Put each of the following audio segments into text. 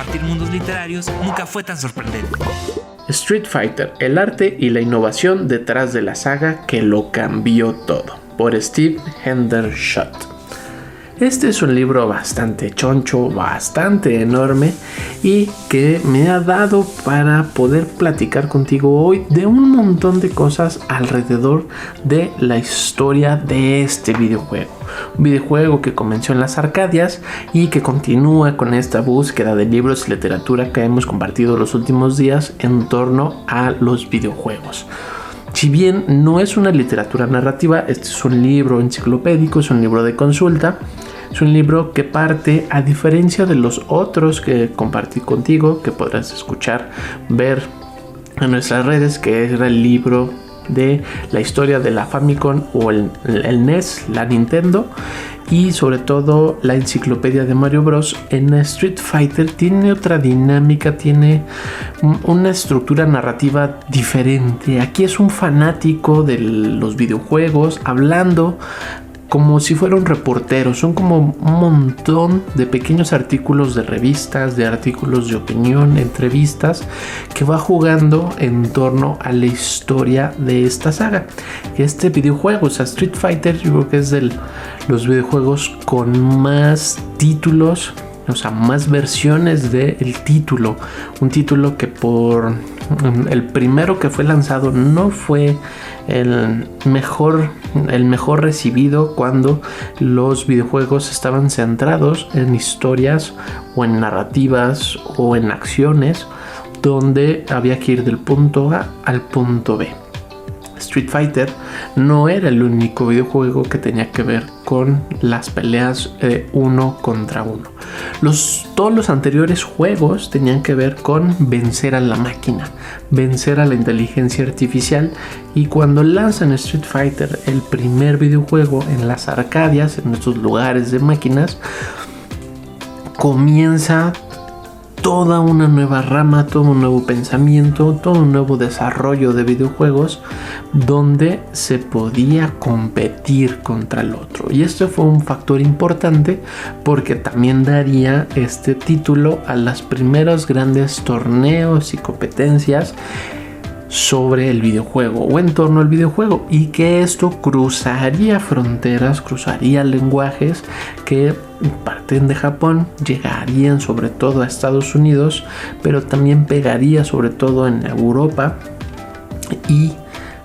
compartir mundos literarios nunca fue tan sorprendente. Street Fighter, el arte y la innovación detrás de la saga que lo cambió todo, por Steve Hendershot. Este es un libro bastante choncho, bastante enorme y que me ha dado para poder platicar contigo hoy de un montón de cosas alrededor de la historia de este videojuego. Un videojuego que comenzó en las Arcadias y que continúa con esta búsqueda de libros y literatura que hemos compartido los últimos días en torno a los videojuegos. Si bien no es una literatura narrativa, este es un libro enciclopédico, es un libro de consulta. Es un libro que parte, a diferencia de los otros que compartí contigo, que podrás escuchar, ver en nuestras redes, que era el libro de la historia de la Famicom o el NES, la Nintendo, y sobre todo la enciclopedia de Mario Bros. En Street Fighter tiene otra dinámica, tiene una estructura narrativa diferente. Aquí es un fanático de los videojuegos hablando como si fuera un reportero. Son como un montón de pequeños artículos de revistas, de artículos de opinión, entrevistas, que va jugando en torno a la historia de esta saga. Este videojuego, o sea, Street Fighter, yo creo que es de los videojuegos con más títulos, o sea, más versiones del título. Un título que por el primero que fue lanzado no fue el mejor recibido cuando los videojuegos estaban centrados en historias o en narrativas o en acciones donde había que ir del punto A al punto B. Street Fighter no era el único videojuego que tenía que ver con las peleas uno contra uno. Todos los anteriores juegos tenían que ver con vencer a la máquina, vencer a la inteligencia artificial, y cuando lanzan Street Fighter, el primer videojuego en las Arcadias, en estos lugares de máquinas, comienza toda una nueva rama, todo un nuevo pensamiento, todo un nuevo desarrollo de videojuegos donde se podía competir contra el otro. Y esto fue un factor importante porque también daría este título a los primeros grandes torneos y competencias sobre el videojuego o en torno al videojuego, y que esto cruzaría fronteras, cruzaría lenguajes que parten de Japón, llegarían sobre todo a Estados Unidos, pero también pegaría sobre todo en Europa, y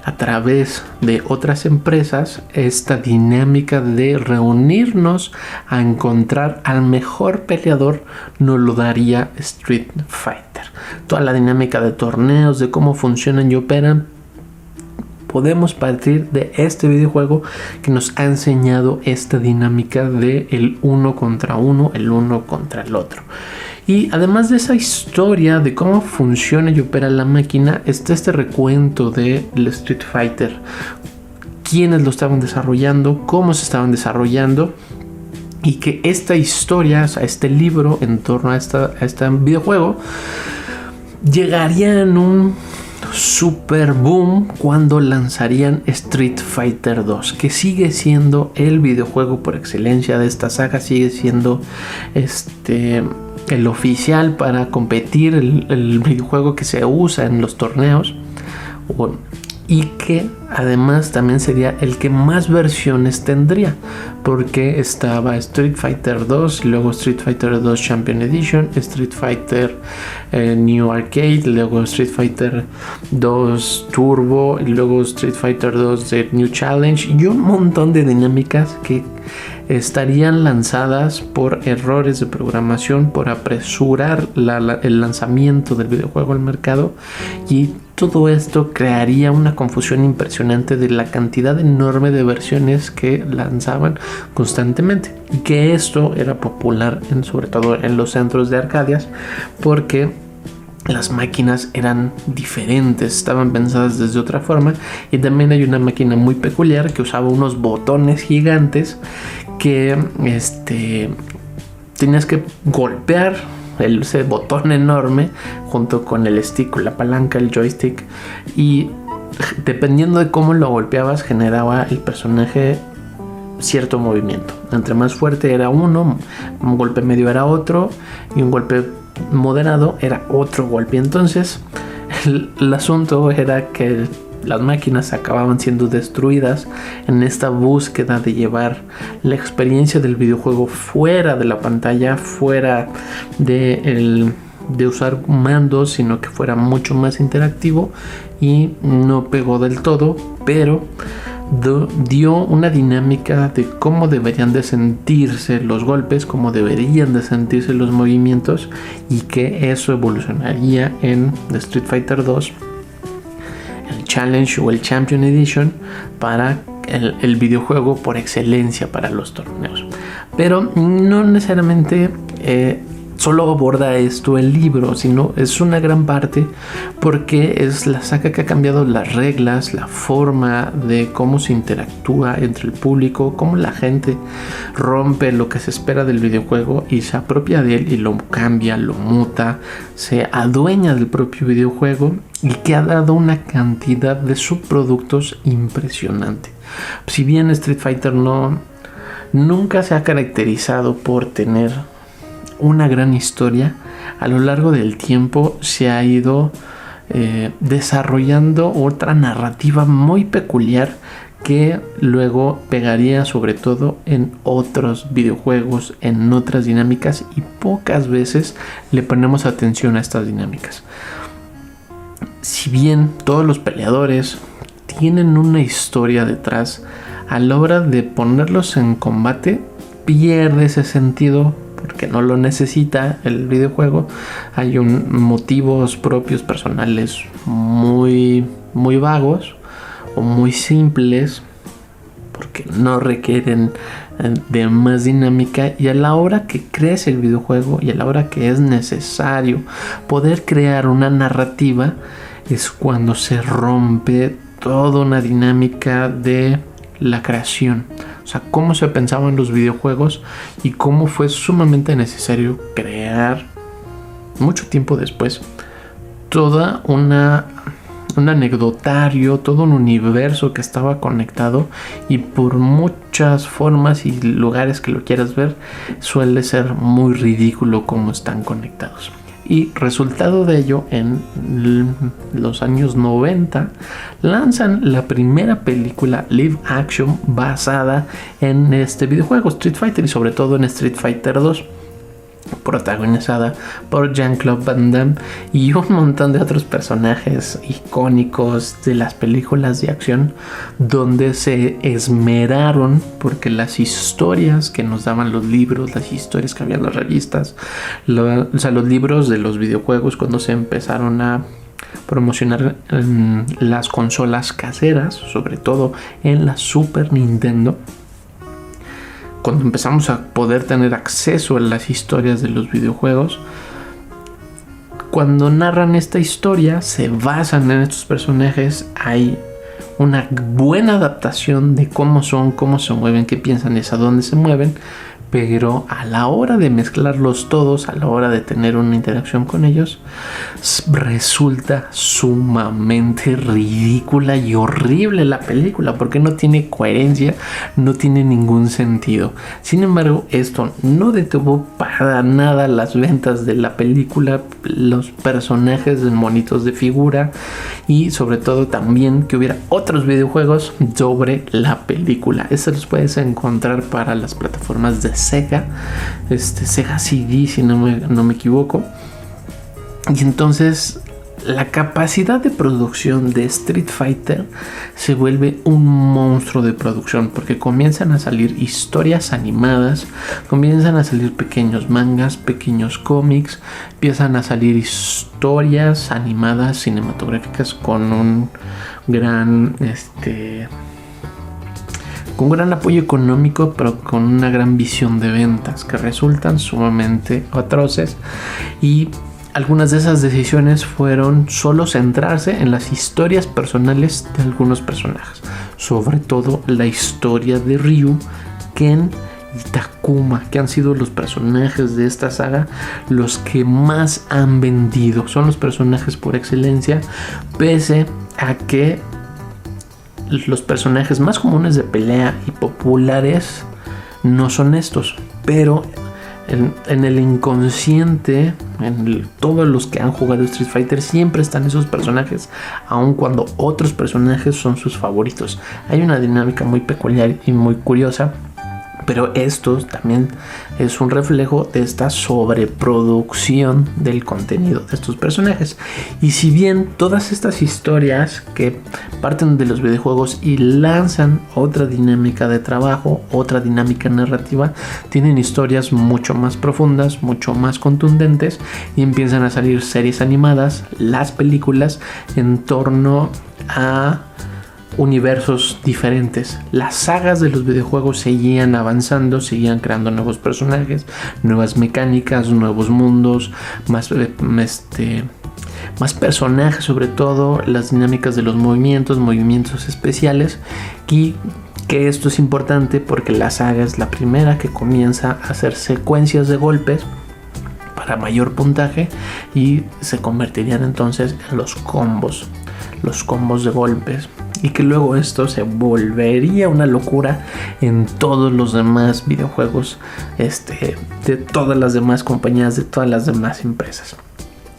a través de otras empresas esta dinámica de reunirnos a encontrar al mejor peleador nos lo daría Street Fighter. Toda la dinámica de torneos, de cómo funcionan y operan, podemos partir de este videojuego que nos ha enseñado esta dinámica de el uno contra uno, el uno contra el otro. Y además de esa historia de cómo funciona y opera la máquina, está este recuento de Street Fighter, quiénes lo estaban desarrollando, cómo se estaban desarrollando, y que esta historia, o sea, este libro en torno a este videojuego, llegaría en un super boom cuando lanzarían Street Fighter 2, que sigue siendo el videojuego por excelencia de esta saga, sigue siendo el oficial para competir, el videojuego que se usa en los torneos, y que además también sería el que más versiones tendría, porque estaba Street Fighter 2, luego Street Fighter 2 Champion Edition, Street Fighter New Arcade, luego Street Fighter 2 Turbo, y luego Street Fighter 2 The New Challenge, y un montón de dinámicas que estarían lanzadas por errores de programación, por apresurar el lanzamiento del videojuego al mercado, y todo esto crearía una confusión impresionante de la cantidad enorme de versiones que lanzaban constantemente, y que esto era popular sobre todo en los centros de Arcadias porque las máquinas eran diferentes, estaban pensadas desde otra forma. Y también hay una máquina muy peculiar que usaba unos botones gigantes que tenías que golpear ese botón enorme junto con el stick, la palanca, el joystick, y dependiendo de cómo lo golpeabas generaba el personaje cierto movimiento. Entre más fuerte era uno, un golpe medio era otro, y un golpe moderado era otro golpe. Entonces el asunto era que las máquinas acababan siendo destruidas en esta búsqueda de llevar la experiencia del videojuego fuera de la pantalla, fuera de usar mandos, sino que fuera mucho más interactivo, y no pegó del todo, pero dio una dinámica de cómo deberían de sentirse los golpes, cómo deberían de sentirse los movimientos, y que eso evolucionaría en Street Fighter 2, el Challenge o el Champion Edition, para el videojuego por excelencia para los torneos. Pero no necesariamente solo aborda esto el libro, sino es una gran parte porque es la saga que ha cambiado las reglas, la forma de cómo se interactúa entre el público, cómo la gente rompe lo que se espera del videojuego y se apropia de él y lo cambia, lo muta, se adueña del propio videojuego, y que ha dado una cantidad de subproductos impresionante. Si bien Street Fighter nunca se ha caracterizado por tener una gran historia, a lo largo del tiempo se ha ido desarrollando otra narrativa muy peculiar que luego pegaría sobre todo en otros videojuegos, en otras dinámicas, y pocas veces le ponemos atención a estas dinámicas. Si bien todos los peleadores tienen una historia detrás, a la hora de ponerlos en combate pierde ese sentido porque no lo necesita el videojuego. Hay motivos propios personales muy vagos o muy simples, porque no requieren de más dinámica, y a la hora que crece el videojuego y a la hora que es necesario poder crear una narrativa, es cuando se rompe toda una dinámica de la creación. O sea, cómo se pensaba en los videojuegos y cómo fue sumamente necesario crear mucho tiempo después toda un anecdotario, todo un universo que estaba conectado, y por muchas formas y lugares que lo quieras ver, suele ser muy ridículo cómo están conectados. Y resultado de ello, en los años 90 lanzan la primera película live action basada en este videojuego Street Fighter, y sobre todo en Street Fighter 2, protagonizada por Jean-Claude Van Damme y un montón de otros personajes icónicos de las películas de acción, donde se esmeraron porque las historias que nos daban los libros, las historias que había en las revistas, los libros de los videojuegos, cuando se empezaron a promocionar en las consolas caseras, sobre todo en la Super Nintendo, cuando empezamos a poder tener acceso a las historias de los videojuegos, cuando narran esta historia se basan en estos personajes. Hay una buena adaptación de cómo son, cómo se mueven, qué piensan, es a dónde se mueven, pero a la hora de mezclarlos todos, a la hora de tener una interacción con ellos, resulta sumamente ridícula y horrible la película, porque no tiene coherencia, no tiene ningún sentido. Sin embargo, esto no detuvo para nada las ventas de la película, los personajes de monitos de figura, y sobre todo también que hubiera otros videojuegos sobre la película. Estos los puedes encontrar para las plataformas de Sega, Sega CD, si no me equivoco. Y entonces la capacidad de producción de Street Fighter se vuelve un monstruo de producción, porque comienzan a salir historias animadas, comienzan a salir pequeños mangas, pequeños cómics, empiezan a salir historias animadas cinematográficas con un gran con gran apoyo económico, pero con una gran visión de ventas que resultan sumamente atroces. Y algunas de esas decisiones fueron solo centrarse en las historias personales de algunos personajes, sobre todo la historia de Ryu, Ken y Takuma, que han sido los personajes de esta saga los que más han vendido. Son los personajes por excelencia, pese a que los personajes más comunes de pelea y populares no son estos, pero en el inconsciente, todos los que han jugado Street Fighter, siempre están esos personajes, aun cuando otros personajes son sus favoritos. Hay una dinámica muy peculiar y muy curiosa, pero esto también es un reflejo de esta sobreproducción del contenido de estos personajes. Y si bien todas estas historias que parten de los videojuegos y lanzan otra dinámica de trabajo, otra dinámica narrativa, tienen historias mucho más profundas, mucho más contundentes, y empiezan a salir series animadas, las películas, en torno a universos diferentes. Las sagas de los videojuegos seguían avanzando, seguían creando nuevos personajes, nuevas mecánicas, nuevos mundos, más personajes, sobre todo las dinámicas de los movimientos especiales. Y que esto es importante porque la saga es la primera que comienza a hacer secuencias de golpes para mayor puntaje, y se convertirían entonces en los combos de golpes, y que luego esto se volvería una locura en todos los demás videojuegos de todas las demás compañías, de todas las demás empresas.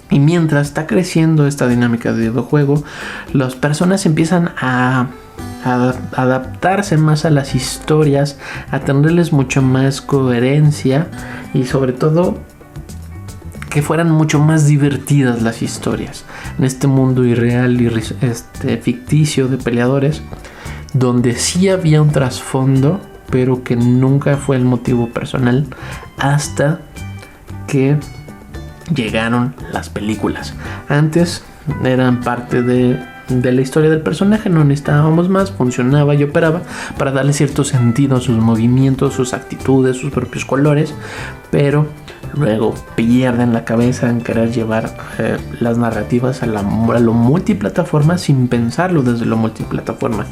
Y mientras está creciendo esta dinámica de videojuego, las personas empiezan a adaptarse más a las historias, a tenerles mucho más coherencia, y sobre todo que fueran mucho más divertidas las historias en este mundo irreal y ficticio de peleadores, donde sí había un trasfondo, pero que nunca fue el motivo personal, hasta que llegaron las películas. Antes eran parte de la historia del personaje, no necesitábamos más, funcionaba y operaba para darle cierto sentido a sus movimientos, sus actitudes, sus propios colores, pero luego pierden la cabeza en querer llevar las narrativas a lo multiplataforma sin pensarlo desde lo multiplataforma.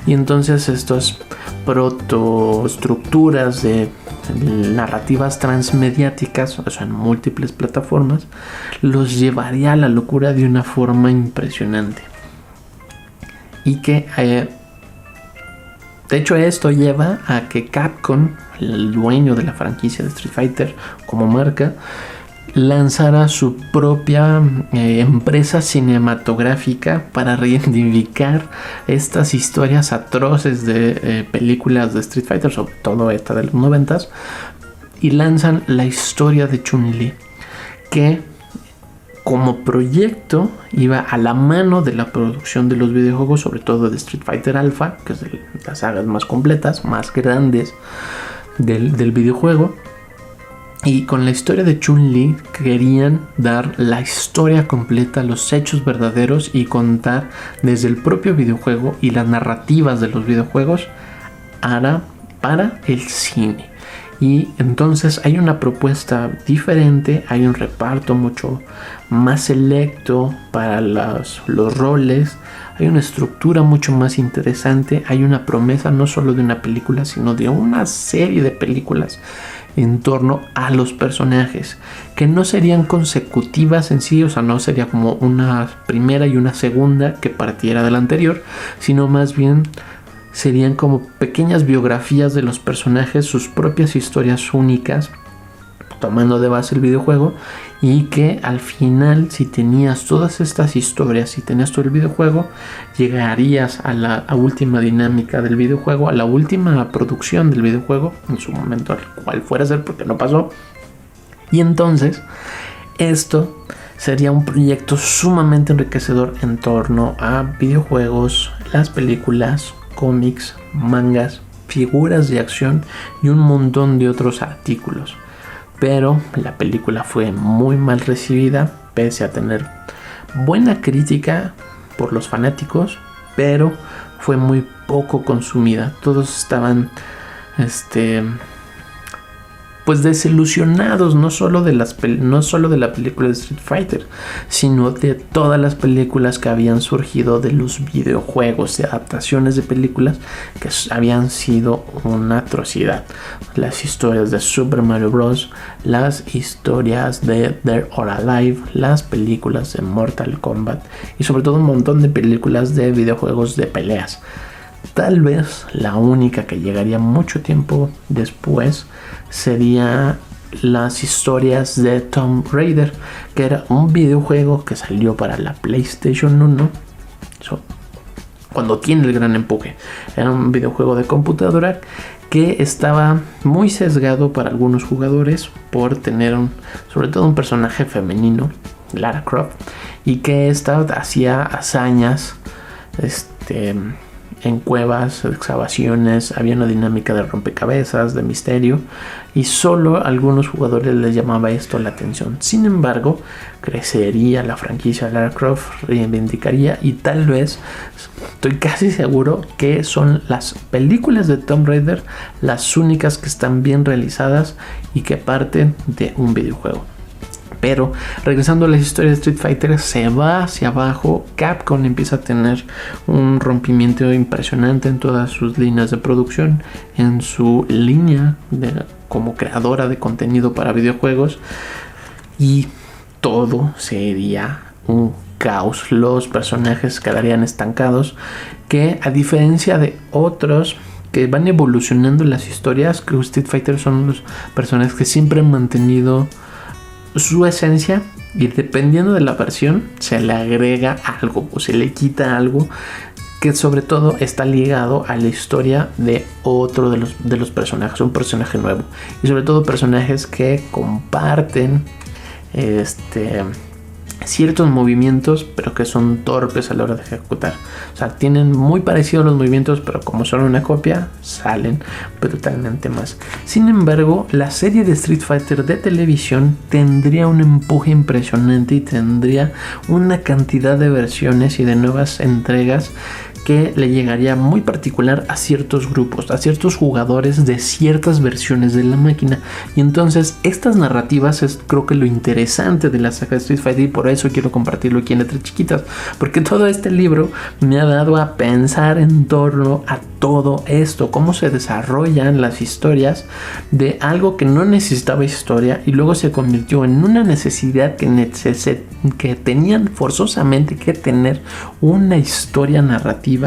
Y entonces estas protoestructuras de narrativas transmediáticas, o sea, en múltiples plataformas, los llevaría a la locura de una forma impresionante. Y que de hecho esto lleva a que Capcom, el dueño de la franquicia de Street Fighter como marca, lanzara su propia empresa cinematográfica para reivindicar estas historias atroces de películas de Street Fighter, sobre todo esta de los 90s, y lanzan la historia de Chun-Li, que como proyecto iba a la mano de la producción de los videojuegos, sobre todo de Street Fighter Alpha, que es de las sagas más completas, más grandes del videojuego. Y con la historia de Chun-Li querían dar la historia completa, los hechos verdaderos, y contar desde el propio videojuego y las narrativas de los videojuegos para el cine. Y entonces hay una propuesta diferente, hay un reparto mucho más selecto para los roles, hay una estructura mucho más interesante, hay una promesa no solo de una película, sino de una serie de películas en torno a los personajes, que no serían consecutivas en sí, o sea, no sería como una primera y una segunda que partiera de la anterior, sino más bien serían como pequeñas biografías de los personajes, sus propias historias únicas, tomando de base el videojuego, y que al final, si tenías todas estas historias, si tenías todo el videojuego, llegarías a la última dinámica del videojuego, a la última producción del videojuego, en su momento al cual fuera a ser, porque no pasó. Y entonces esto sería un proyecto sumamente enriquecedor en torno a videojuegos, las películas, cómics, mangas, figuras de acción y un montón de otros artículos. Pero la película fue muy mal recibida, pese a tener buena crítica por los fanáticos, pero fue muy poco consumida. Todos estaban pues desilusionados, no solo de la película de Street Fighter, sino de todas las películas que habían surgido de los videojuegos, de adaptaciones de películas que habían sido una atrocidad. Las historias de Super Mario Bros., las historias de Dead or Alive, las películas de Mortal Kombat y sobre todo un montón de películas de videojuegos de peleas. Tal vez la única que llegaría mucho tiempo después sería las historias de Tomb Raider, que era un videojuego que salió para la PlayStation 1. Cuando tiene el gran empuje. Era un videojuego de computadora que estaba muy sesgado para algunos jugadores por tener sobre todo un personaje femenino, Lara Croft, y que hacía hazañas en cuevas, excavaciones. Había una dinámica de rompecabezas, de misterio, y solo a algunos jugadores les llamaba esto la atención. Sin embargo, crecería la franquicia Lara Croft, reivindicaría, y tal vez, estoy casi seguro que son las películas de Tomb Raider las únicas que están bien realizadas y que parten de un videojuego. Pero regresando a las historias de Street Fighter, se va hacia abajo. Capcom empieza a tener un rompimiento impresionante en todas sus líneas de producción, en su línea como creadora de contenido para videojuegos, y todo sería un caos. Los personajes quedarían estancados, que a diferencia de otros que van evolucionando las historias, que Street Fighter son los personajes que siempre han mantenido su esencia, y dependiendo de la versión se le agrega algo o se le quita algo que sobre todo está ligado a la historia de otro de los personajes, un personaje nuevo, y sobre todo personajes que comparten ciertos movimientos, pero que son torpes a la hora de ejecutar. O sea, tienen muy parecidos los movimientos, pero como son una copia, salen brutalmente más. Sin embargo, la serie de Street Fighter de televisión tendría un empuje impresionante y tendría una cantidad de versiones y de nuevas entregas que le llegaría muy particular a ciertos grupos, a ciertos jugadores de ciertas versiones de la máquina. Y entonces estas narrativas es, creo que, lo interesante de la saga de Street Fighter, y por eso quiero compartirlo aquí en Letras Chiquitas, porque todo este libro me ha dado a pensar en torno a todo esto, cómo se desarrollan las historias de algo que no necesitaba historia y luego se convirtió en una necesidad que tenían forzosamente que tener una historia narrativa,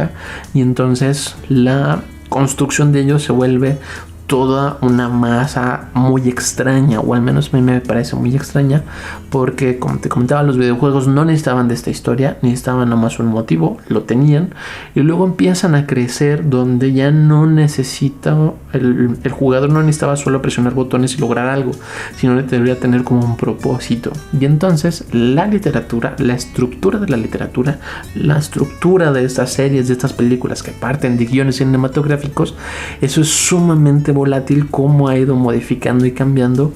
y entonces la construcción de ellos se vuelve toda una masa muy extraña, o al menos a mí me parece muy extraña, porque como te comentaba, los videojuegos no necesitaban de esta historia, necesitaban nomás un motivo, lo tenían, y luego empiezan a crecer donde ya no necesita, el jugador no necesitaba solo presionar botones y lograr algo, sino que debería tener como un propósito. Y entonces la literatura, la estructura de la literatura, la estructura de estas series, de estas películas que parten de guiones cinematográficos, eso es sumamente volátil, cómo ha ido modificando y cambiando,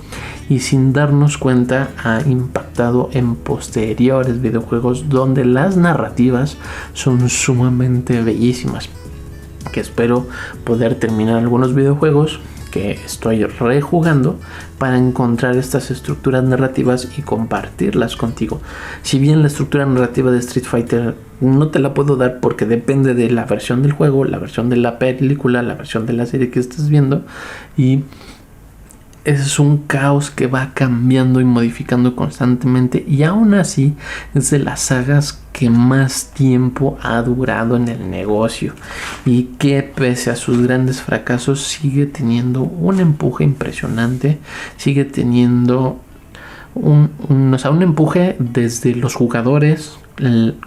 y sin darnos cuenta ha impactado en posteriores videojuegos donde las narrativas son sumamente bellísimas, que espero poder terminar algunos videojuegos que estoy rejugando para encontrar estas estructuras narrativas y compartirlas contigo. Si bien la estructura narrativa de Street Fighter no te la puedo dar porque depende de la versión del juego, la versión de la película, la versión de la serie que estés viendo, y es un caos que va cambiando y modificando constantemente, y aún así es de las sagas que más tiempo ha durado en el negocio, y que pese a sus grandes fracasos sigue teniendo un empuje impresionante, sigue teniendo un empuje desde los jugadores,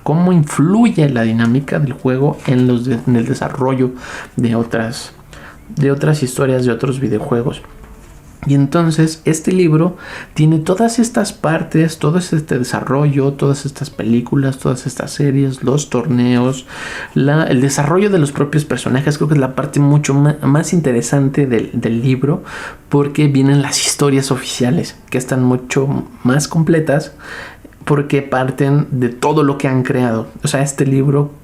cómo influye la dinámica del juego en el desarrollo de otras historias, de otros videojuegos. Y entonces este libro tiene todas estas partes, todo este desarrollo, todas estas películas, todas estas series, los torneos, el desarrollo de los propios personajes. Creo que es la parte mucho más interesante del libro, porque vienen las historias oficiales, que están mucho más completas, porque parten de todo lo que han creado. O sea, este libro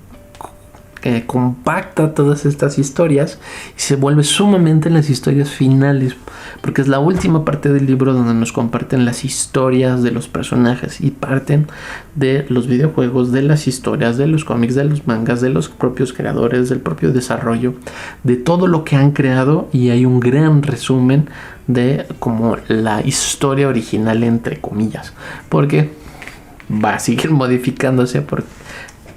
compacta todas estas historias y se vuelve sumamente las historias finales, porque es la última parte del libro donde nos comparten las historias de los personajes, y parten de los videojuegos, de las historias, de los cómics, de los mangas, de los propios creadores, del propio desarrollo, de todo lo que han creado, y hay un gran resumen de como la historia original, entre comillas, porque va a seguir modificándose por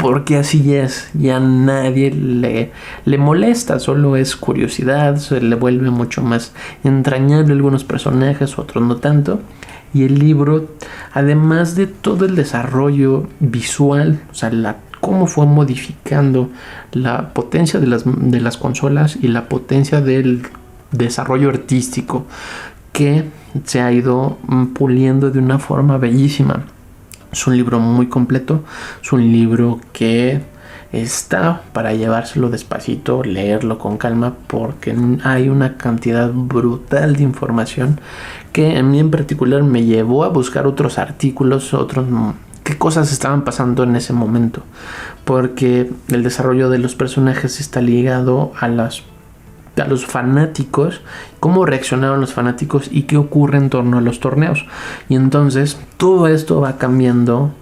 porque así es, ya nadie le molesta, solo es curiosidad, se le vuelve mucho más entrañable algunos personajes, otros no tanto. Y el libro, además de todo el desarrollo visual, o sea, cómo fue modificando la potencia de las consolas y la potencia del desarrollo artístico, que se ha ido puliendo de una forma bellísima. Es un libro muy completo, es un libro que está para llevárselo despacito, leerlo con calma, porque hay una cantidad brutal de información que a mí en particular me llevó a buscar otros artículos, qué cosas estaban pasando en ese momento, porque el desarrollo de los personajes está ligado a los fanáticos, cómo reaccionaron los fanáticos y qué ocurre en torno a los torneos. Y entonces todo esto va cambiando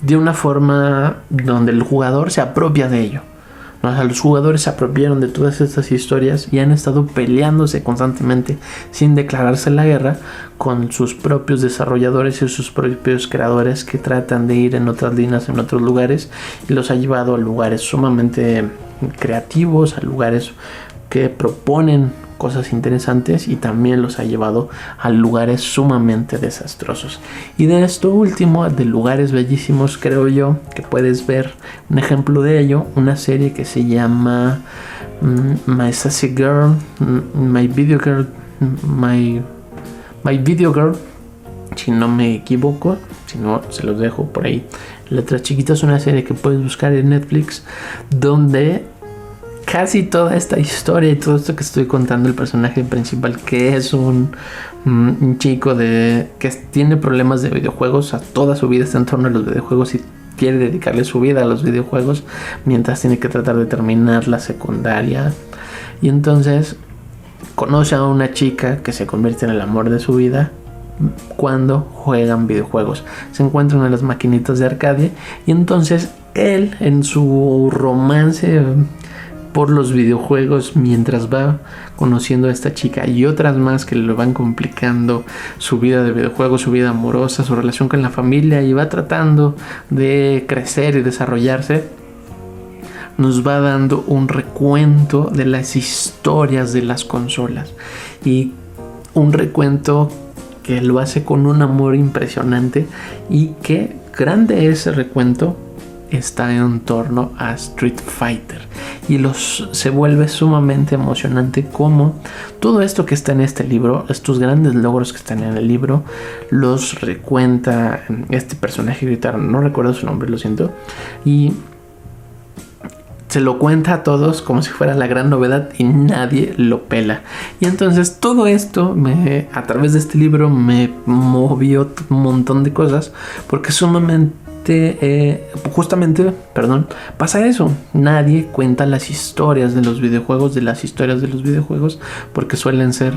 de una forma donde el jugador se apropia de ello. O sea, los jugadores se apropiaron de todas estas historias y han estado peleándose constantemente sin declararse la guerra con sus propios desarrolladores y sus propios creadores, que tratan de ir en otras líneas, en otros lugares, y los ha llevado a lugares sumamente creativos, a lugares que proponen cosas interesantes, y también los ha llevado a lugares sumamente desastrosos. Y de esto último, de lugares bellísimos, creo yo que puedes ver un ejemplo de ello, una serie que se llama My Sassy Girl, My Video Girl, My Video Girl, si no me equivoco, si no se los dejo por ahí. Letras chiquitas, una serie que puedes buscar en Netflix, donde casi toda esta historia y todo esto que estoy contando, el personaje principal, que es un chico que tiene problemas de videojuegos, a toda su vida está en torno a los videojuegos y quiere dedicarle su vida a los videojuegos mientras tiene que tratar de terminar la secundaria. Y entonces conoce a una chica que se convierte en el amor de su vida cuando juegan videojuegos. Se encuentran en las maquinitas de arcade y entonces él, en su romance por los videojuegos, mientras va conociendo a esta chica y otras más que le van complicando su vida de videojuegos, su vida amorosa, su relación con la familia, y va tratando de crecer y desarrollarse, nos va dando un recuento de las historias de las consolas, y un recuento que lo hace con un amor impresionante, y que grande ese recuento está en torno a Street Fighter, y se vuelve sumamente emocionante como todo esto que está en este libro, estos grandes logros que están en el libro, los recuenta este personaje gritar, no recuerdo su nombre, lo siento, y se lo cuenta a todos como si fuera la gran novedad y nadie lo pela. Y entonces todo esto a través de este libro me movió un montón de cosas, porque pasa eso. Nadie cuenta las historias de los videojuegos, porque suelen ser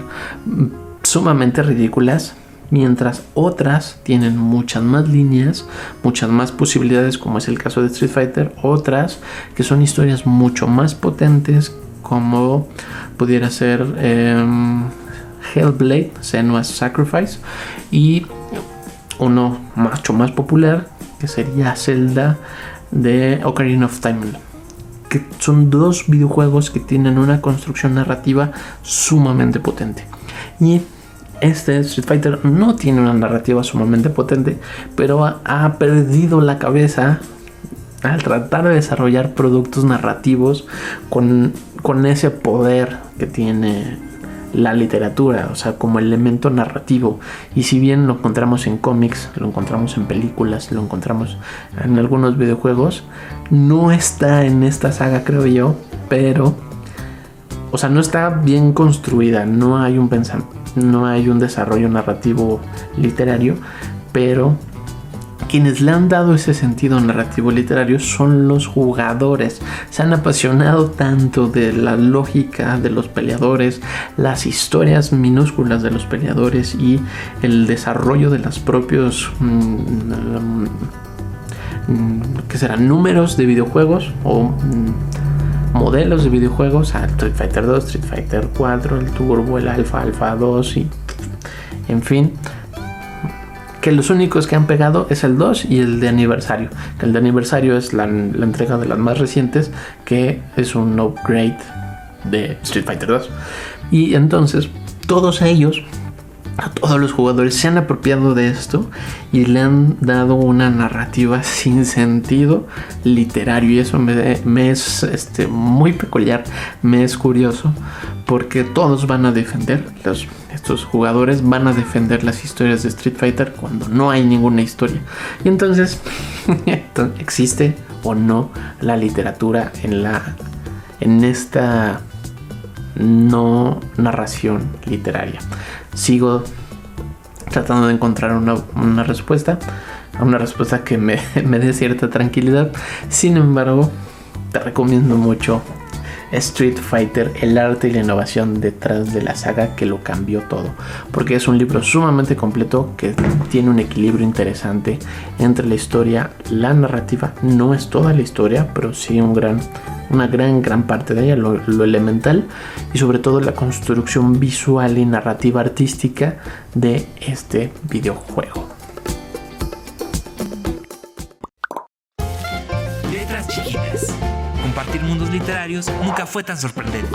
sumamente ridículas, mientras otras tienen muchas más líneas, muchas más posibilidades, como es el caso de Street Fighter. Otras que son historias mucho más potentes, como pudiera ser Hellblade, Senua's Sacrifice, y uno mucho más popular que sería Zelda de Ocarina of Time, que son dos videojuegos que tienen una construcción narrativa sumamente potente. Y este Street Fighter no tiene una narrativa sumamente potente, pero ha perdido la cabeza al tratar de desarrollar productos narrativos con ese poder que tiene la literatura, o sea, como elemento narrativo. Y si bien lo encontramos en cómics, lo encontramos en películas, lo encontramos en algunos videojuegos, no está en esta saga, creo yo, pero, o sea, no está bien construida, no hay un desarrollo narrativo literario, pero quienes le han dado ese sentido narrativo literario son los jugadores. Se han apasionado tanto de la lógica de los peleadores, las historias minúsculas de los peleadores y el desarrollo de los propios ¿qué serán? Números de videojuegos o modelos de videojuegos, Street Fighter 2, Street Fighter 4, el Turbo, el Alpha 2 y en fin, que los únicos que han pegado es el 2 y el de aniversario. Que el de aniversario es la entrega de las más recientes, que es un upgrade de Street Fighter 2. Y entonces todos ellos, a todos los jugadores, se han apropiado de esto y le han dado una narrativa sin sentido literario, y eso me es muy peculiar, me es curioso, porque todos van a defender, estos jugadores van a defender las historias de Street Fighter cuando no hay ninguna historia. Y entonces existe o no la literatura en esta no narración literaria. Sigo tratando de encontrar una respuesta, que me dé cierta tranquilidad. Sin embargo, te recomiendo mucho Street Fighter, el arte y la innovación detrás de la saga que lo cambió todo, porque es un libro sumamente completo que tiene un equilibrio interesante entre la historia, la narrativa. No es toda la historia, pero sí una gran parte de ella, lo elemental, y sobre todo la construcción visual y narrativa artística de este videojuego. Letras chiquitas. Compartir mundos literarios nunca fue tan sorprendente.